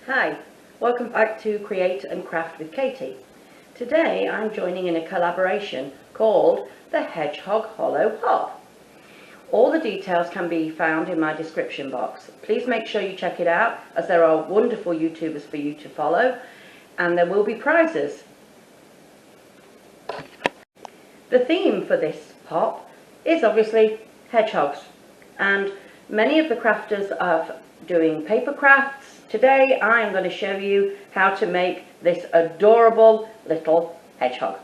Hi, welcome back to Create and Craft with Katie. Today I'm joining in a collaboration called the Hedgehog Hollow Hop. All the details can be found in my description box. Please make sure you check it out, as there are wonderful YouTubers for you to follow, and there will be prizes. The theme for this hop is obviously hedgehogs, and many of the crafters are doing paper crafts. Today I am going to show you how to make this adorable little hedgehog.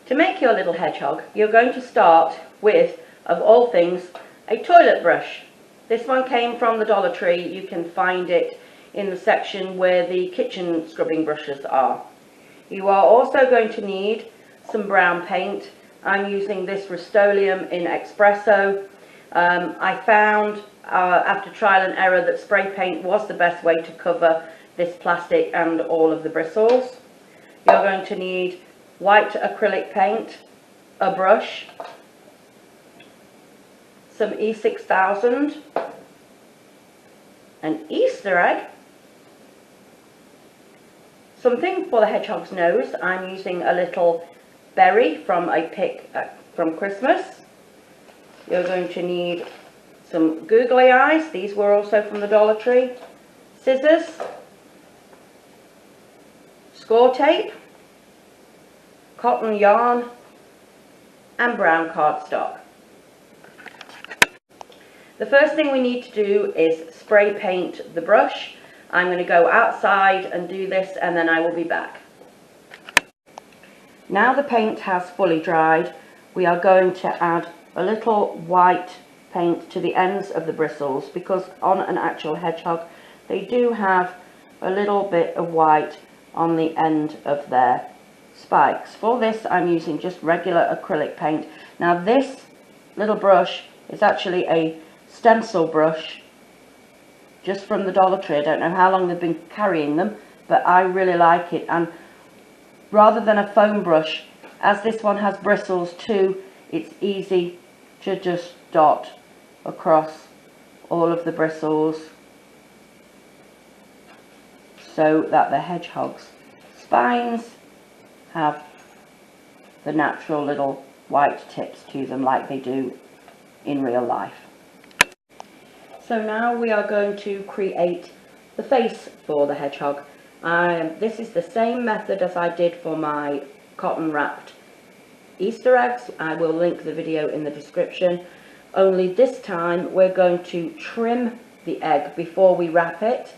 To make your little hedgehog, you're going to start with, of all things, a toilet brush. This one came from the Dollar Tree. You can find it in the section where the kitchen scrubbing brushes are. You are also going to need some brown paint. I'm using this Rustoleum in Expresso. I found after trial and error that spray paint was the best way to cover this plastic and all of the bristles. You're going to need white acrylic paint, a brush, some E6000, an Easter egg, something for the hedgehog's nose. I'm using a little berry from a pick from Christmas. You're going to need some googly eyes. These were also from the Dollar Tree. Scissors, Scor-Tape, cotton yarn, and brown cardstock. The first thing we need to do is spray paint the brush. I'm going to go outside and do this, and then I will be back. Now the paint has fully dried, we are going to add a little white paint to the ends of the bristles, because on an actual hedgehog they do have a little bit of white on the end of their spikes. For this I'm using just regular acrylic paint. Now this little brush is actually a stencil brush just from the Dollar Tree. I don't know how long they've been carrying them, but I really like it. And rather than a foam brush, as this one has bristles too, it's easy to just dot across all of the bristles so that the hedgehog's spines have the natural little white tips to them like they do in real life. So now we are going to create the face for the hedgehog. This is the same method as I did for my cotton wrapped Easter eggs. I will link the video in the description. Only this time we're going to trim the egg before we wrap it,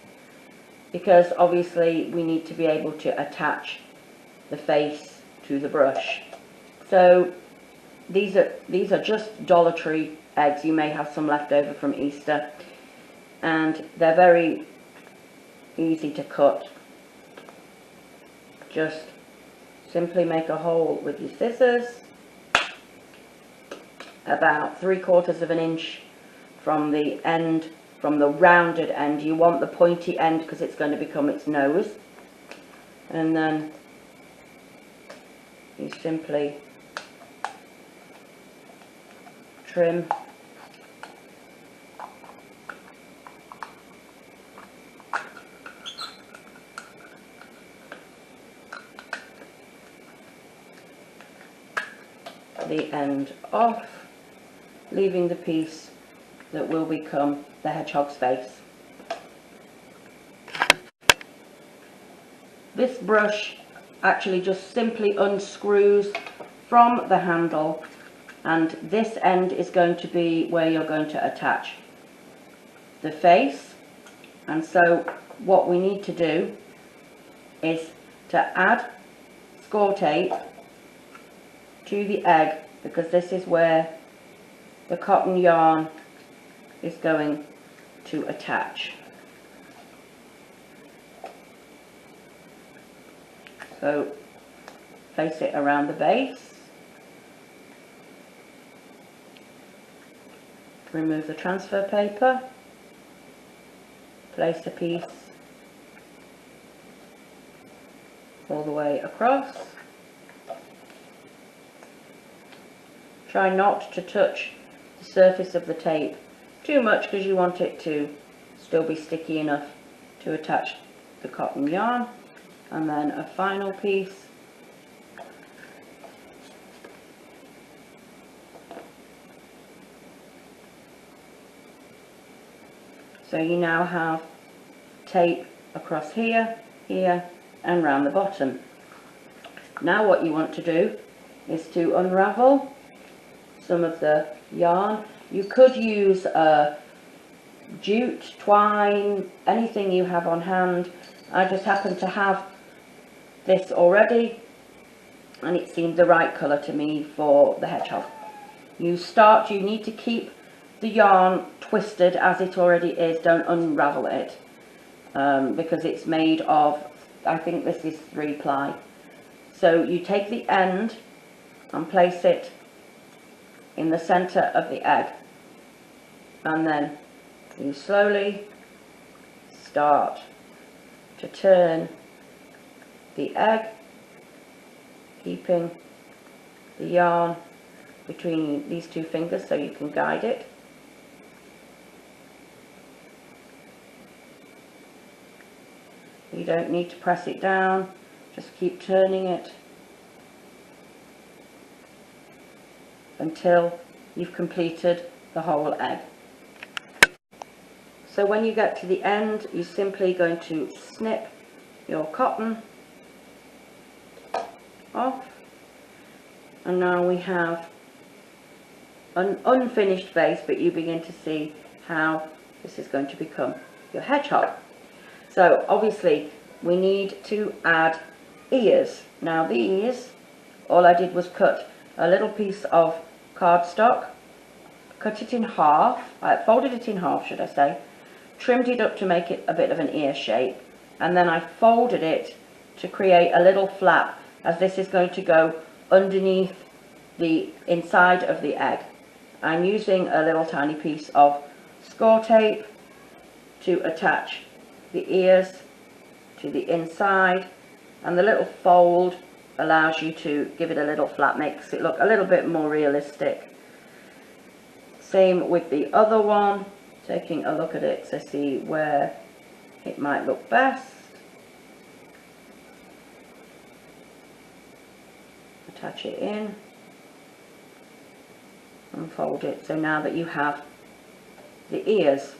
because obviously we need to be able to attach the face to the brush. So these are just Dollar Tree eggs. You may have some left over from Easter, and they're very easy to cut. Just simply make a hole with your scissors about 3/4 of an inch from the end, from the rounded end. You want the pointy end because it's going to become its nose, and then you simply trim the end off, leaving the piece that will become the hedgehog's face. This brush actually just simply unscrews from the handle, and this end is going to be where you're going to attach the face. And so what we need to do is to add Scor-Tape to the egg, because this is where the cotton yarn is going to attach. So place it around the base, remove the transfer paper, place a piece all the way across. Try not to touch the surface of the tape too much, because you want it to still be sticky enough to attach the cotton yarn. And then a final piece. So you now have tape across here, here and round the bottom. Now what you want to do is to unravel some of the yarn. You could use jute, twine, anything you have on hand. I just happen to have this already and it seemed the right colour to me for the hedgehog. You need to keep the yarn twisted as it already is, don't unravel it because it's made of, I think this is 3-ply. So you take the end and place it in the centre of the egg, and then you slowly start to turn the egg, keeping the yarn between these two fingers so you can guide it. You don't need to press it down, just keep turning it until you've completed the whole egg. So when you get to the end, you're simply going to snip your cotton off, and now we have an unfinished base, but you begin to see how this is going to become your hedgehog. So obviously we need to add ears. Now these, all I did was cut a little piece of cardstock, cut it in half, I folded it in half should I say, trimmed it up to make it a bit of an ear shape, and then I folded it to create a little flap, as this is going to go underneath the inside of the egg. I'm using a little tiny piece of Scor-Tape to attach the ears to the inside, and the little fold allows you to give it a little flap, makes it look a little bit more realistic. Same with the other one, taking a look at it to see where it might look best. Attach it in and fold it. So now that you have the ears,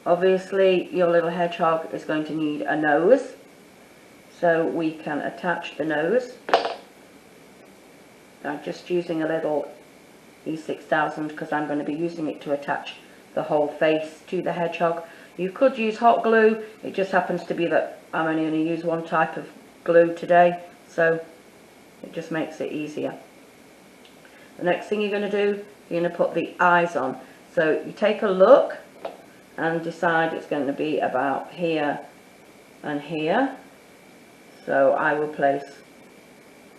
obviously your little hedgehog is going to need a nose, so we can attach the nose. I'm just using a little E6000 because I'm going to be using it to attach the whole face to the hedgehog. You could use hot glue, it just happens to be that I'm only going to use one type of glue today, so it just makes it easier. The next thing you're going to do, you're going to put the eyes on. So you take a look and decide it's going to be about here and here. So I will place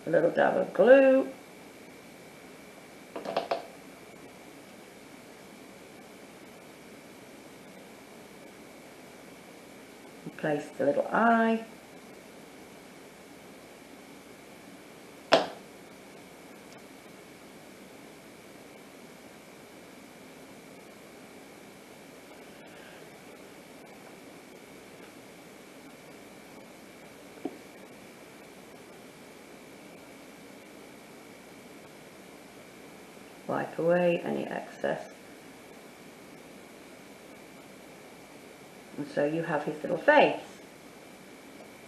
a little dab of glue, and place the little eye, wipe away any excess, and so you have his little face.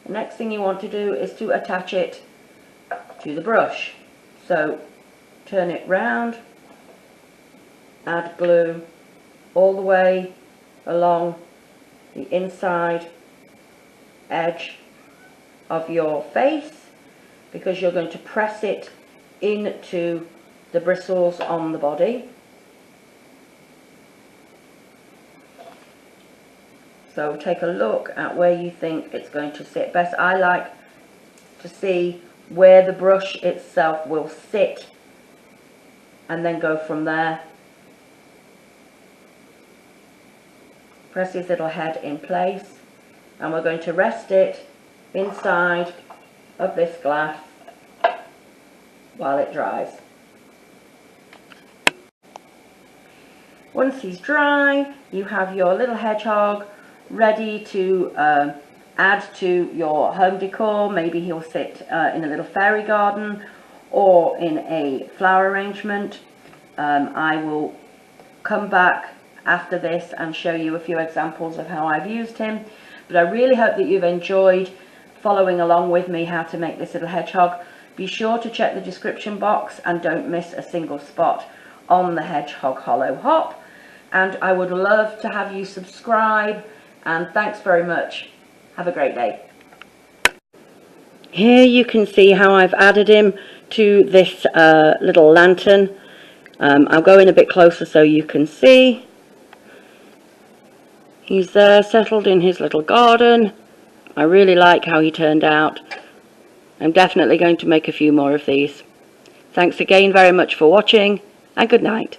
The next thing you want to do is to attach it to the brush. So turn it round, add glue all the way along the inside edge of your face, because you're going to press it into the bristles on the body. So take a look at where you think it's going to sit best. I like to see where the brush itself will sit and then go from there. Press his little head in place, and we're going to rest it inside of this glass while it dries. Once he's dry, you have your little hedgehog ready to add to your home decor. Maybe he'll sit in a little fairy garden or in a flower arrangement. I will come back after this and show you a few examples of how I've used him. But I really hope that you've enjoyed following along with me how to make this little hedgehog. Be sure to check the description box and don't miss a single spot on the Hedgehog Hollow Hop. And I would love to have you subscribe, and thanks very much. Have a great day. Here you can see how I've added him to this little lantern. I'll go in a bit closer so you can see. He's there settled in his little garden. I really like how he turned out. I'm definitely going to make a few more of these. Thanks again very much for watching, and good night.